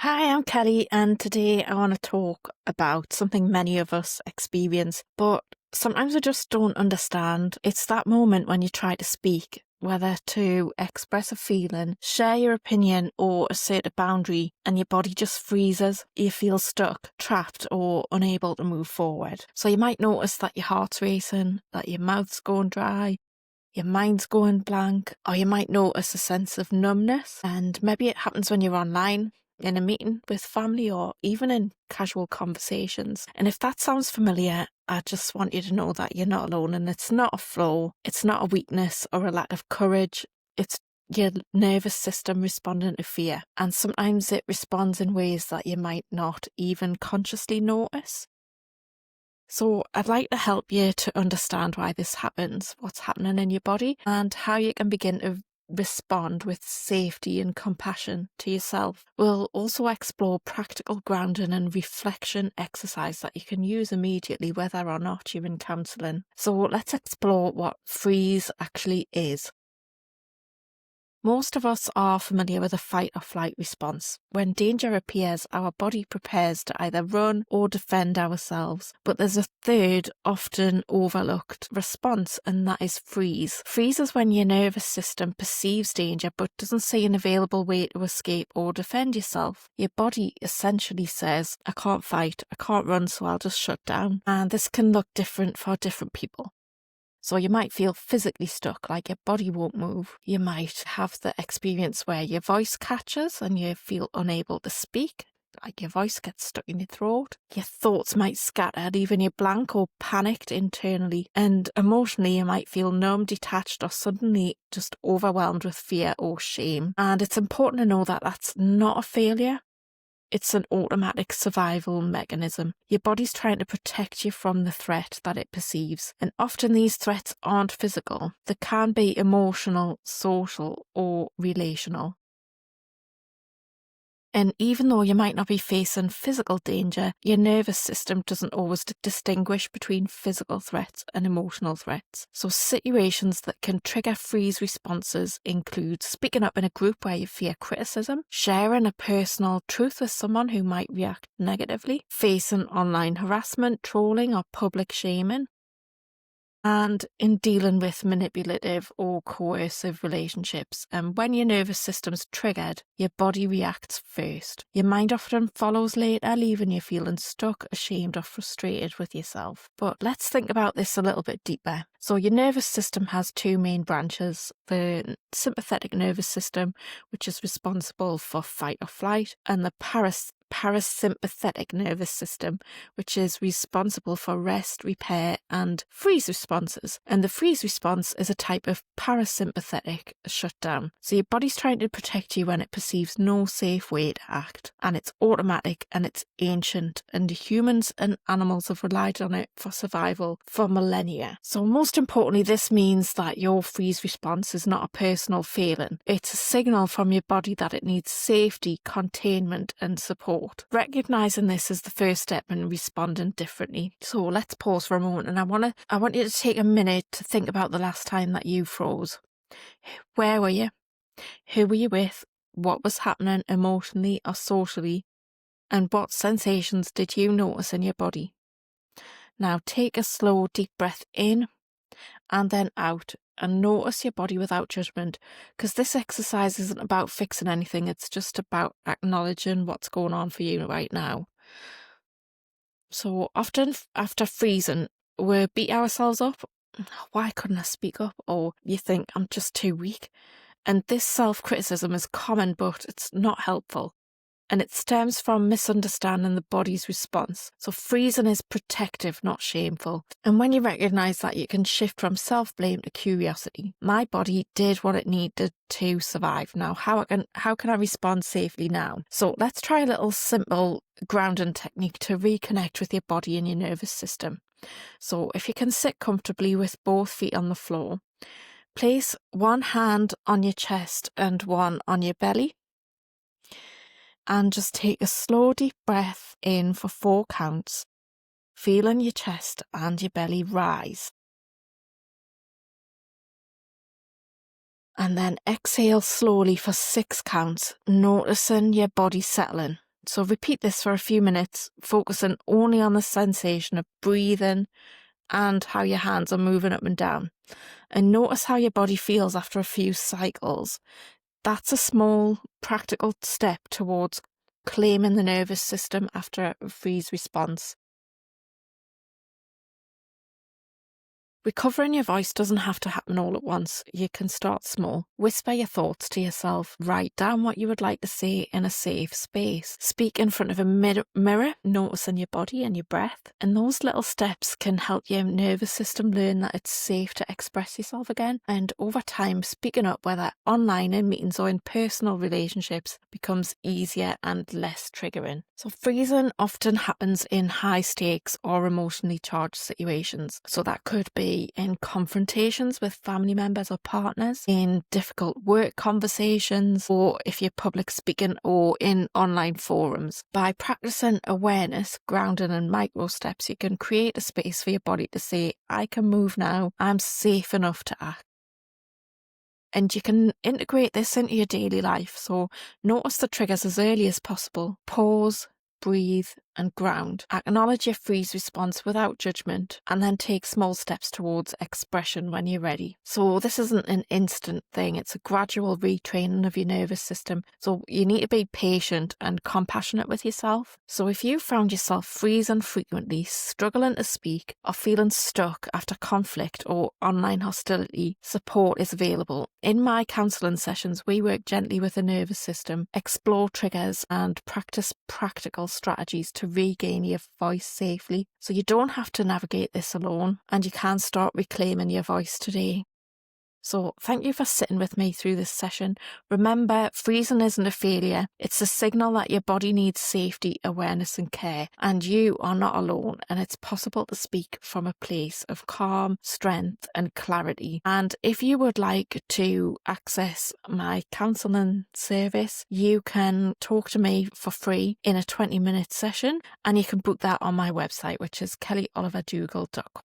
Hi, I'm Kelly, and today I want to talk about something many of us experience, but sometimes we just don't understand. It's that moment when you try to speak, whether to express a feeling, share your opinion, or assert a boundary, and your body just freezes. You feel stuck, trapped, or unable to move forward. So you might notice that your heart's racing, that your mouth's going dry, your mind's going blank, or you might notice a sense of numbness. And maybe it happens when you're online, in a meeting with family, or even in casual conversations. And if that sounds familiar, I just want you to know that you're not alone, and it's not a flaw, it's not a weakness or a lack of courage. It's your nervous system responding to fear, and sometimes it responds in ways that you might not even consciously notice. So I'd like to help you to understand why this happens, what's happening in your body, and how you can begin to respond with safety and compassion to yourself. We'll also explore practical grounding and reflection exercise that you can use immediately, whether or not you're in counselling. So let's explore what freeze actually is. Most of us are familiar with a fight or flight response. When danger appears, our body prepares to either run or defend ourselves. But there's a third, often overlooked response, and that is freeze. Freeze is when your nervous system perceives danger but doesn't see an available way to escape or defend yourself. Your body essentially says, I can't fight, I can't run, so I'll just shut down. And this can look different for different people. So you might feel physically stuck, like your body won't move. You might have the experience where your voice catches and you feel unable to speak, like your voice gets stuck in your throat. Your thoughts might scatter, leaving you blank or panicked internally. And emotionally, you might feel numb, detached, or suddenly just overwhelmed with fear or shame. And it's important to know that that's not a failure. It's an automatic survival mechanism. Your body's trying to protect you from the threat that it perceives. And often these threats aren't physical. They can be emotional, social, or relational. And even though you might not be facing physical danger, your nervous system doesn't always distinguish between physical threats and emotional threats. So situations that can trigger freeze responses include speaking up in a group where you fear criticism, sharing a personal truth with someone who might react negatively, facing online harassment, trolling, or public shaming, and in dealing with manipulative or coercive relationships. And when your nervous system's triggered, your body reacts first. Your mind often follows later, leaving you feeling stuck, ashamed, or frustrated with yourself. But let's think about this a little bit deeper. So your nervous system has two main branches: the sympathetic nervous system, which is responsible for fight or flight, and the parasympathetic nervous system, which is responsible for rest, repair, and freeze responses. And the freeze response is a type of parasympathetic shutdown. So your body's trying to protect you when it perceives no safe way to act. And it's automatic and it's ancient, and humans and animals have relied on it for survival for millennia. So most importantly, this means that your freeze response is not a personal failing. It's a signal from your body that it needs safety, containment, and support. Recognizing this is the first step in responding differently. So let's pause for a moment, and I want you to take a minute to think about the last time that you froze. Where were you? Who were you with? What was happening emotionally or socially? And what sensations did you notice in your body? Now take a slow, deep breath in and then out, and notice your body without judgment, because this exercise isn't about fixing anything. It's just about acknowledging what's going on for you right now. So often after freezing, we beat ourselves up. Why couldn't I speak up? Or you think, I'm just too weak. And this self-criticism is common, but it's not helpful. And it stems from misunderstanding the body's response. So freezing is protective, not shameful. And when you recognise that, you can shift from self-blame to curiosity. My body did what it needed to survive. Now, how can I respond safely now? So let's try a little simple grounding technique to reconnect with your body and your nervous system. So if you can sit comfortably with both feet on the floor, place one hand on your chest and one on your belly. And just take a slow, deep breath in for 4 counts, feeling your chest and your belly rise. And then exhale slowly for 6 counts, noticing your body settling. So repeat this for a few minutes, focusing only on the sensation of breathing and how your hands are moving up and down. And notice how your body feels after a few cycles. That's a small, practical step towards claiming the nervous system after a freeze response. Recovering your voice doesn't have to happen all at once. You can start small. Whisper your thoughts to yourself. Write down what you would like to say in a safe space. Speak in front of a mirror, noticing your body and your breath. And those little steps can help your nervous system learn that it's safe to express yourself again. And over time, speaking up, whether online in meetings or in personal relationships, becomes easier and less triggering. So freezing often happens in high stakes or emotionally charged situations. So that could be in confrontations with family members or partners, in difficult work conversations, or if you're public speaking, or in online forums. By practicing awareness, grounding and micro steps, you can create a space for your body to say, I can move now, I'm safe enough to act. And you can integrate this into your daily life. So notice the triggers as early as possible. Pause, breathe and ground. Acknowledge your freeze response without judgment, and then take small steps towards expression when you're ready. So this isn't an instant thing, it's a gradual retraining of your nervous system. So you need to be patient and compassionate with yourself. So if you found yourself freezing frequently, struggling to speak, or feeling stuck after conflict or online hostility, support is available. In my counselling sessions, we work gently with the nervous system, explore triggers and practice practical strategies to regain your voice safely. So you don't have to navigate this alone, and you can start reclaiming your voice today. So thank you for sitting with me through this session. Remember, freezing isn't a failure. It's a signal that your body needs safety, awareness and care. And you are not alone. And it's possible to speak from a place of calm, strength and clarity. And if you would like to access my counselling service, you can talk to me for free in a 20-minute session. And you can book that on my website, which is kellyoliverdougall.com.